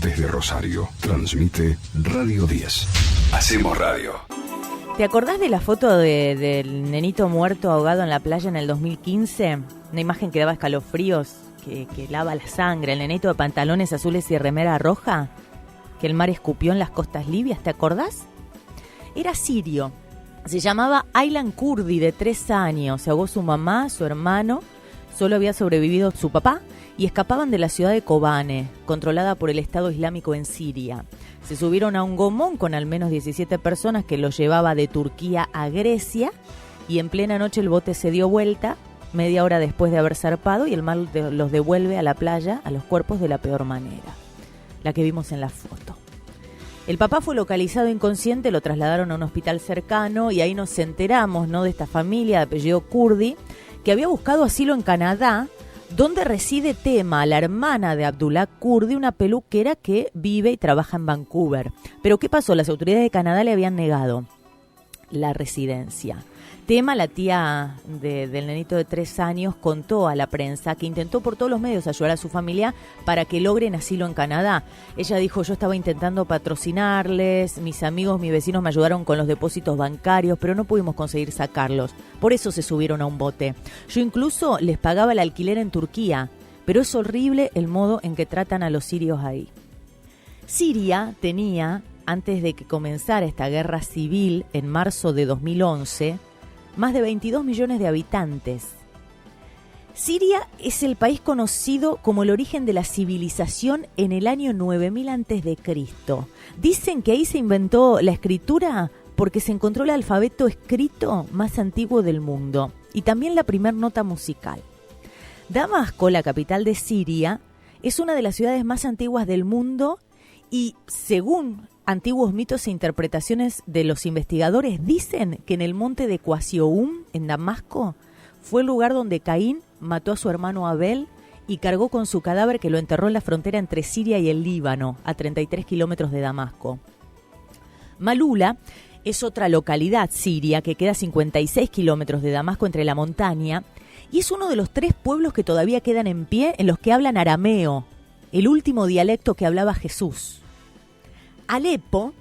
Desde Rosario, transmite Radio 10. Hacemos radio. ¿Te acordás de la foto del nenito muerto ahogado en la playa en el 2015? Una imagen que daba escalofríos, que lava la sangre. El nenito de pantalones azules y remera roja, que el mar escupió en las costas libias, ¿te acordás? Era sirio. Se llamaba Aylan Kurdi, de 3 años. Se ahogó su mamá, su hermano. Solo había sobrevivido su papá y escapaban de la ciudad de Kobane, controlada por el Estado Islámico en Siria. Se subieron a un gomón con al menos 17 personas que los llevaba de Turquía a Grecia y en plena noche el bote se dio vuelta, media hora después de haber zarpado, y el mar los devuelve a la playa, a los cuerpos, de la peor manera, la que vimos en la foto. El papá fue localizado inconsciente, lo trasladaron a un hospital cercano y ahí nos enteramos, ¿no?, de esta familia de apellido Kurdi, que había buscado asilo en Canadá, donde reside Tema, la hermana de Abdullah Kurdi, una peluquera que vive y trabaja en Vancouver. Pero ¿qué pasó? Las autoridades de Canadá le habían negado la residencia. Tema, la tía del nenito de 3 años, contó a la prensa que intentó por todos los medios ayudar a su familia para que logren asilo en Canadá. Ella dijo: yo estaba intentando patrocinarles, mis amigos, mis vecinos me ayudaron con los depósitos bancarios, pero no pudimos conseguir sacarlos. Por eso se subieron a un bote. Yo incluso les pagaba el alquiler en Turquía, pero es horrible el modo en que tratan a los sirios ahí. Siria tenía, antes de que comenzara esta guerra civil en marzo de 2011, más de 22 millones de habitantes. Siria es el país conocido como el origen de la civilización en el año 9000 a.C. Dicen que ahí se inventó la escritura porque se encontró el alfabeto escrito más antiguo del mundo y también la primer nota musical. Damasco, la capital de Siria, es una de las ciudades más antiguas del mundo y, según antiguos mitos e interpretaciones de los investigadores, dicen que en el monte de Qasioum, en Damasco, fue el lugar donde Caín mató a su hermano Abel y cargó con su cadáver, que lo enterró en la frontera entre Siria y el Líbano, a 33 kilómetros de Damasco. Malula es otra localidad siria que queda a 56 kilómetros de Damasco, entre la montaña, y es uno de los 3 pueblos que todavía quedan en pie en los que hablan arameo, el último dialecto que hablaba Jesús. Alepo,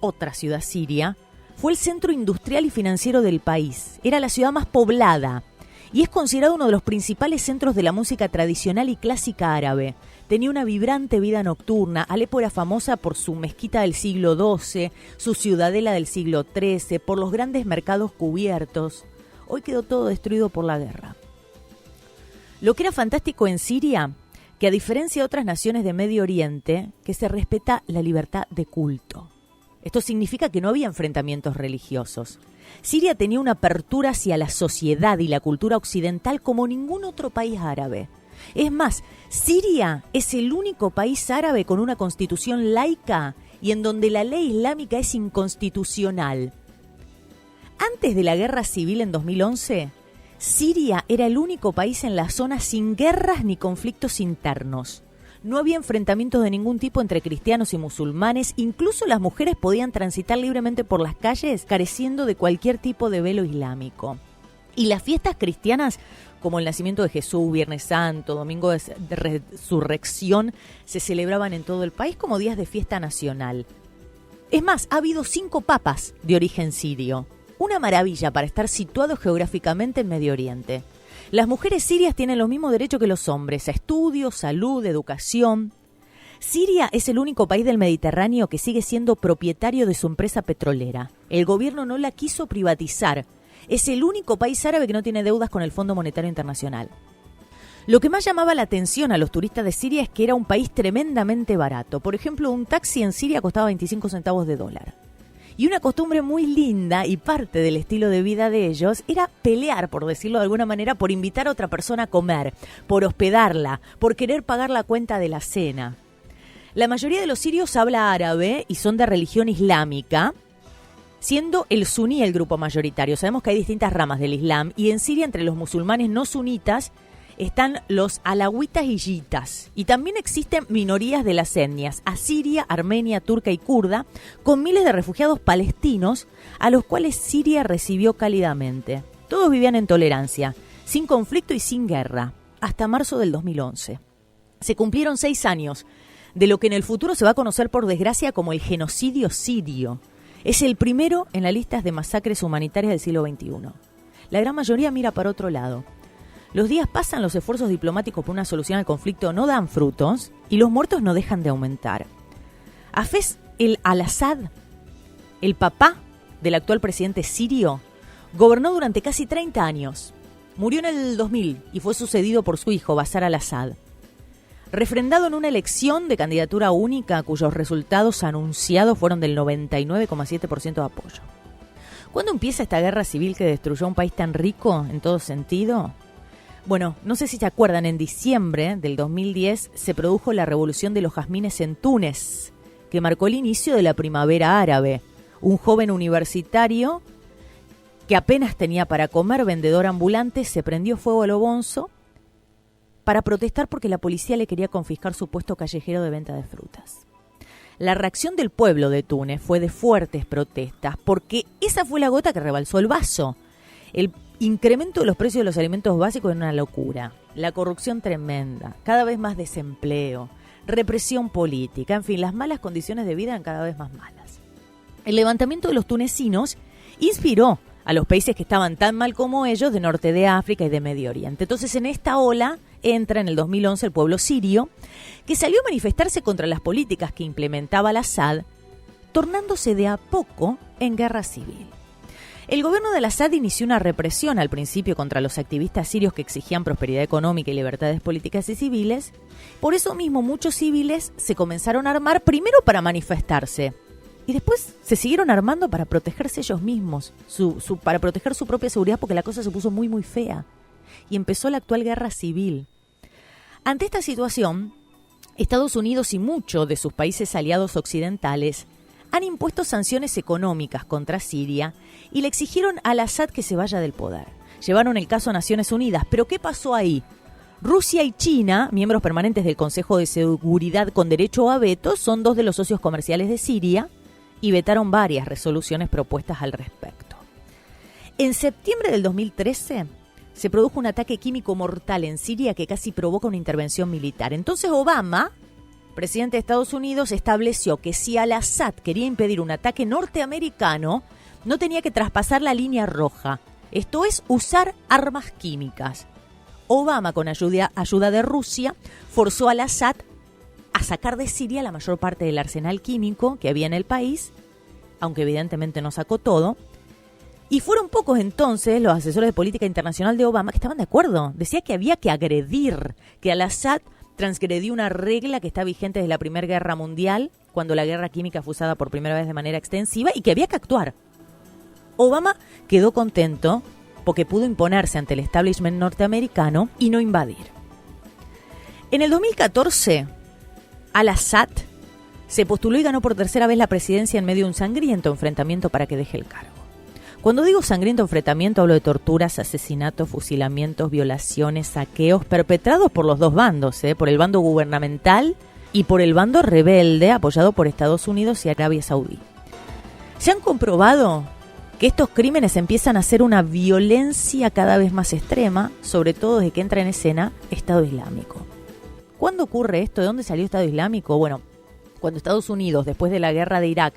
otra ciudad siria, fue el centro industrial y financiero del país. Era la ciudad más poblada y es considerado uno de los principales centros de la música tradicional y clásica árabe. Tenía una vibrante vida nocturna. Alepo era famosa por su mezquita del siglo XII, su ciudadela del siglo XIII, por los grandes mercados cubiertos. Hoy quedó todo destruido por la guerra. Lo que era fantástico en Siria, que a diferencia de otras naciones de Medio Oriente, que se respeta la libertad de culto. Esto significa que no había enfrentamientos religiosos. Siria tenía una apertura hacia la sociedad y la cultura occidental como ningún otro país árabe. Es más, Siria es el único país árabe con una constitución laica y en donde la ley islámica es inconstitucional. Antes de la guerra civil en 2011, Siria era el único país en la zona sin guerras ni conflictos internos. No había enfrentamientos de ningún tipo entre cristianos y musulmanes. Incluso las mujeres podían transitar libremente por las calles careciendo de cualquier tipo de velo islámico. Y las fiestas cristianas, como el nacimiento de Jesús, Viernes Santo, Domingo de Resurrección, se celebraban en todo el país como días de fiesta nacional. Es más, ha habido 5 papas de origen sirio. Una maravilla para estar situado geográficamente en Medio Oriente. Las mujeres sirias tienen los mismos derechos que los hombres, a estudios, salud, educación. Siria es el único país del Mediterráneo que sigue siendo propietario de su empresa petrolera. El gobierno no la quiso privatizar. Es el único país árabe que no tiene deudas con el Fondo Monetario Internacional. Lo que más llamaba la atención a los turistas de Siria es que era un país tremendamente barato. Por ejemplo, un taxi en Siria costaba 25 centavos de dólar. Y una costumbre muy linda y parte del estilo de vida de ellos era pelear, por decirlo de alguna manera, por invitar a otra persona a comer, por hospedarla, por querer pagar la cuenta de la cena. La mayoría de los sirios habla árabe y son de religión islámica, siendo el suní el grupo mayoritario. Sabemos que hay distintas ramas del Islam y en Siria, entre los musulmanes no sunitas, están los alawitas y yitas. Y también existen minorías de las etnias asiria, armenia, turca y kurda, con miles de refugiados palestinos a los cuales Siria recibió cálidamente. Todos vivían en tolerancia, sin conflicto y sin guerra, hasta marzo del 2011. Se cumplieron 6 años de lo que en el futuro se va a conocer por desgracia como el genocidio sirio. Es el primero en la lista de masacres humanitarias del siglo XXI. La gran mayoría mira para otro lado. Los días pasan, los esfuerzos diplomáticos por una solución al conflicto no dan frutos y los muertos no dejan de aumentar. Hafez al-Assad, el papá del actual presidente sirio, gobernó durante casi 30 años. Murió en el 2000 y fue sucedido por su hijo, Bashar al-Assad. Refrendado en una elección de candidatura única cuyos resultados anunciados fueron del 99,7% de apoyo. ¿Cuándo empieza esta guerra civil que destruyó un país tan rico en todo sentido? Bueno, no sé si se acuerdan, en diciembre del 2010 se produjo la Revolución de los Jazmines en Túnez, que marcó el inicio de la primavera árabe. Un joven universitario que apenas tenía para comer, vendedor ambulante, se prendió fuego a lo bonzo para protestar porque la policía le quería confiscar su puesto callejero de venta de frutas. La reacción del pueblo de Túnez fue de fuertes protestas porque esa fue la gota que rebalsó el vaso. El incremento de los precios de los alimentos básicos es una locura. La corrupción tremenda, cada vez más desempleo, represión política, en fin, las malas condiciones de vida eran cada vez más malas. El levantamiento de los tunecinos inspiró a los países que estaban tan mal como ellos de Norte de África y de Medio Oriente. Entonces, en esta ola entra en el 2011 el pueblo sirio, que salió a manifestarse contra las políticas que implementaba al-Assad, tornándose de a poco en guerra civil. El gobierno de al-Assad inició una represión al principio contra los activistas sirios que exigían prosperidad económica y libertades políticas y civiles. Por eso mismo muchos civiles se comenzaron a armar primero para manifestarse y después se siguieron armando para protegerse ellos mismos, para proteger su propia seguridad, porque la cosa se puso muy muy fea y empezó la actual guerra civil. Ante esta situación, Estados Unidos y muchos de sus países aliados occidentales han impuesto sanciones económicas contra Siria y le exigieron a al-Assad que se vaya del poder. Llevaron el caso a Naciones Unidas, pero ¿qué pasó ahí? Rusia y China, miembros permanentes del Consejo de Seguridad con derecho a veto, son dos de los socios comerciales de Siria y vetaron varias resoluciones propuestas al respecto. En septiembre del 2013 se produjo un ataque químico mortal en Siria que casi provoca una intervención militar. Entonces Obama, presidente de Estados Unidos, estableció que si al-Assad quería impedir un ataque norteamericano, no tenía que traspasar la línea roja. Esto es, usar armas químicas. Obama, con ayuda de Rusia, forzó a al-Assad a sacar de Siria la mayor parte del arsenal químico que había en el país, aunque evidentemente no sacó todo. Y fueron pocos entonces los asesores de política internacional de Obama que estaban de acuerdo. Decía que había que agredir, que al-Assad transgredió una regla que está vigente desde la Primera Guerra Mundial, cuando la guerra química fue usada por primera vez de manera extensiva, y que había que actuar. Obama quedó contento porque pudo imponerse ante el establishment norteamericano y no invadir. En el 2014, al-Assad se postuló y ganó por tercera vez la presidencia en medio de un sangriento enfrentamiento para que deje el cargo. Cuando digo sangriento enfrentamiento, hablo de torturas, asesinatos, fusilamientos, violaciones, saqueos perpetrados por los dos bandos, por el bando gubernamental y por el bando rebelde apoyado por Estados Unidos y Arabia Saudí. Se han comprobado que estos crímenes empiezan a ser una violencia cada vez más extrema, sobre todo desde que entra en escena Estado Islámico. ¿Cuándo ocurre esto? ¿De dónde salió Estado Islámico? Bueno, cuando Estados Unidos, después de la guerra de Irak,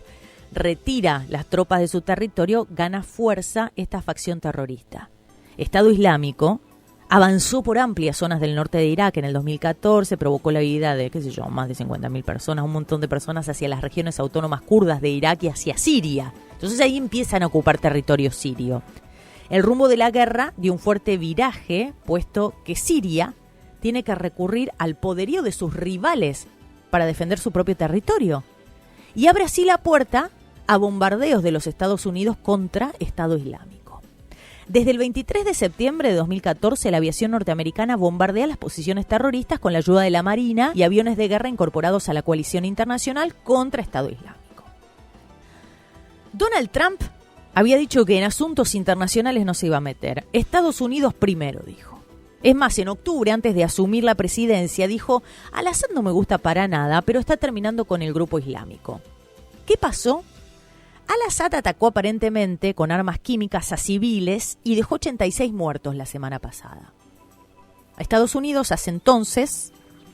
retira las tropas de su territorio, gana fuerza esta facción terrorista. Estado Islámico avanzó por amplias zonas del norte de Irak en el 2014, provocó la huida de, más de 50.000 personas, un montón de personas hacia las regiones autónomas kurdas de Irak y hacia Siria. Entonces ahí empiezan a ocupar territorio sirio. El rumbo de la guerra dio un fuerte viraje, puesto que Siria tiene que recurrir al poderío de sus rivales para defender su propio territorio. Y abre así la puerta a bombardeos de los Estados Unidos contra Estado Islámico. Desde el 23 de septiembre de 2014, la aviación norteamericana bombardea las posiciones terroristas con la ayuda de la Marina y aviones de guerra incorporados a la coalición internacional contra Estado Islámico. Donald Trump había dicho que en asuntos internacionales no se iba a meter. Estados Unidos primero, dijo. Es más, en octubre, antes de asumir la presidencia, dijo: al-Assad no me gusta para nada, pero está terminando con el grupo islámico. ¿Qué pasó? Al-Assad atacó aparentemente con armas químicas a civiles y dejó 86 muertos la semana pasada. Estados Unidos hace entonces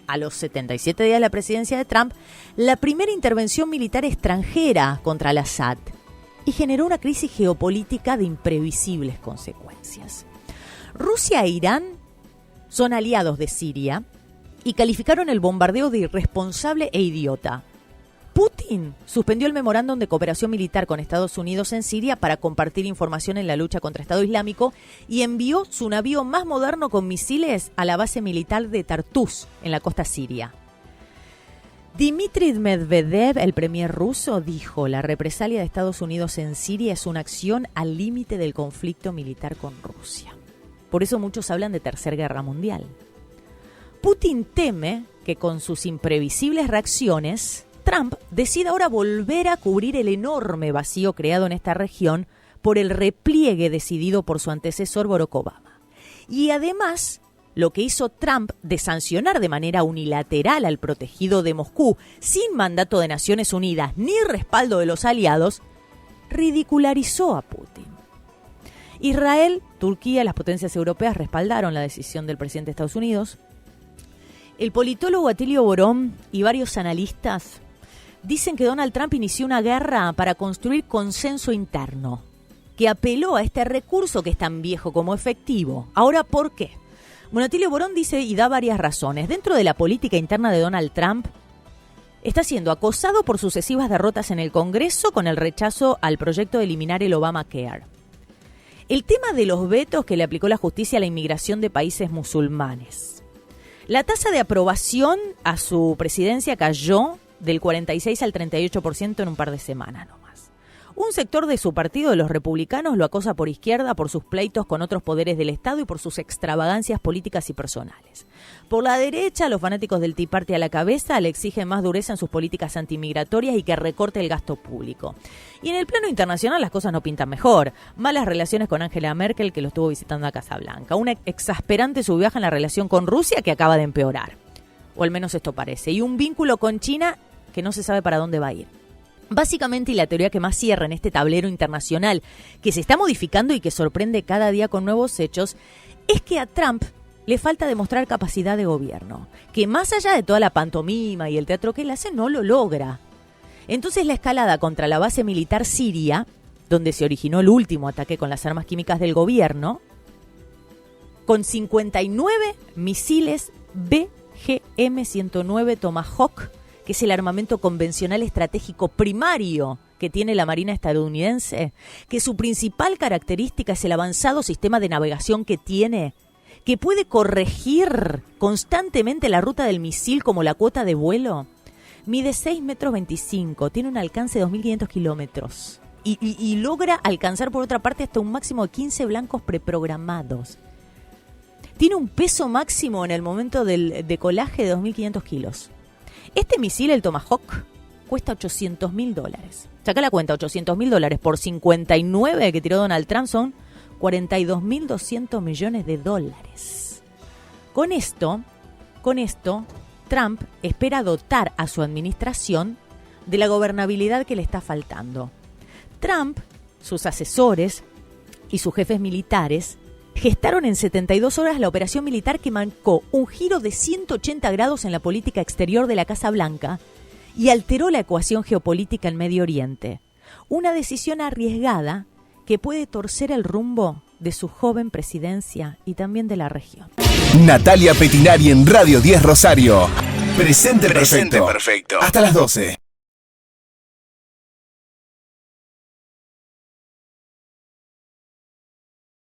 a los 77 días de la presidencia de Trump, la primera intervención militar extranjera contra el Assad y generó una crisis geopolítica de imprevisibles consecuencias. Rusia e Irán son aliados de Siria y calificaron el bombardeo de irresponsable e idiota. Putin suspendió el memorándum de cooperación militar con Estados Unidos en Siria para compartir información en la lucha contra Estado Islámico y envió su navío más moderno con misiles a la base militar de Tartus, en la costa siria. Dmitry Medvedev, el premier ruso, dijo: la represalia de Estados Unidos en Siria es una acción al límite del conflicto militar con Rusia. Por eso muchos hablan de Tercera Guerra Mundial. Putin teme que con sus imprevisibles reacciones Trump decide ahora volver a cubrir el enorme vacío creado en esta región por el repliegue decidido por su antecesor Barack Obama. Y además, lo que hizo Trump de sancionar de manera unilateral al protegido de Moscú sin mandato de Naciones Unidas ni respaldo de los aliados, ridicularizó a Putin. Israel, Turquía y las potencias europeas respaldaron la decisión del presidente de Estados Unidos. El politólogo Atilio Borón y varios analistas dicen que Donald Trump inició una guerra para construir consenso interno, que apeló a este recurso que es tan viejo como efectivo. Ahora, ¿por qué? Bueno, Atilio Borón dice y da varias razones. Dentro de la política interna de Donald Trump, está siendo acosado por sucesivas derrotas en el Congreso con el rechazo al proyecto de eliminar el Obamacare. El tema de los vetos que le aplicó la justicia a la inmigración de países musulmanes. La tasa de aprobación a su presidencia cayó del 46 al 38% en un par de semanas nomás. Un sector de su partido, de los republicanos, lo acosa por izquierda por sus pleitos con otros poderes del Estado y por sus extravagancias políticas y personales. Por la derecha, los fanáticos del Tea Party a la cabeza le exigen más dureza en sus políticas antimigratorias y que recorte el gasto público. Y en el plano internacional las cosas no pintan mejor. Malas relaciones con Angela Merkel, que lo estuvo visitando a Casa Blanca. Una exasperante subviaja en la relación con Rusia que acaba de empeorar. O al menos esto parece. Y un vínculo con China que no se sabe para dónde va a ir. Básicamente, y la teoría que más cierra en este tablero internacional, que se está modificando y que sorprende cada día con nuevos hechos, es que a Trump le falta demostrar capacidad de gobierno, que más allá de toda la pantomima y el teatro que él hace, no lo logra. Entonces la escalada contra la base militar siria, donde se originó el último ataque con las armas químicas del gobierno, con 59 misiles BGM-109 Tomahawk, que es el armamento convencional estratégico primario que tiene la Marina estadounidense, que su principal característica es el avanzado sistema de navegación que tiene, que puede corregir constantemente la ruta del misil como la cuota de vuelo. Mide 6,25 metros, tiene un alcance de 2.500 kilómetros y logra alcanzar por otra parte hasta un máximo de 15 blancos preprogramados. Tiene un peso máximo en el momento del decolaje de 2.500 kilos. Este misil, el Tomahawk, cuesta $800.000. Saca la cuenta, $800.000 por 59 que tiró Donald Trump son $42.200 millones. Con esto, Trump espera dotar a su administración de la gobernabilidad que le está faltando. Trump, sus asesores y sus jefes militares gestaron en 72 horas la operación militar que marcó un giro de 180 grados en la política exterior de la Casa Blanca y alteró la ecuación geopolítica en Medio Oriente. Una decisión arriesgada que puede torcer el rumbo de su joven presidencia y también de la región. Natalia Petinari en Radio 10 Rosario. Presente perfecto. Hasta las 12.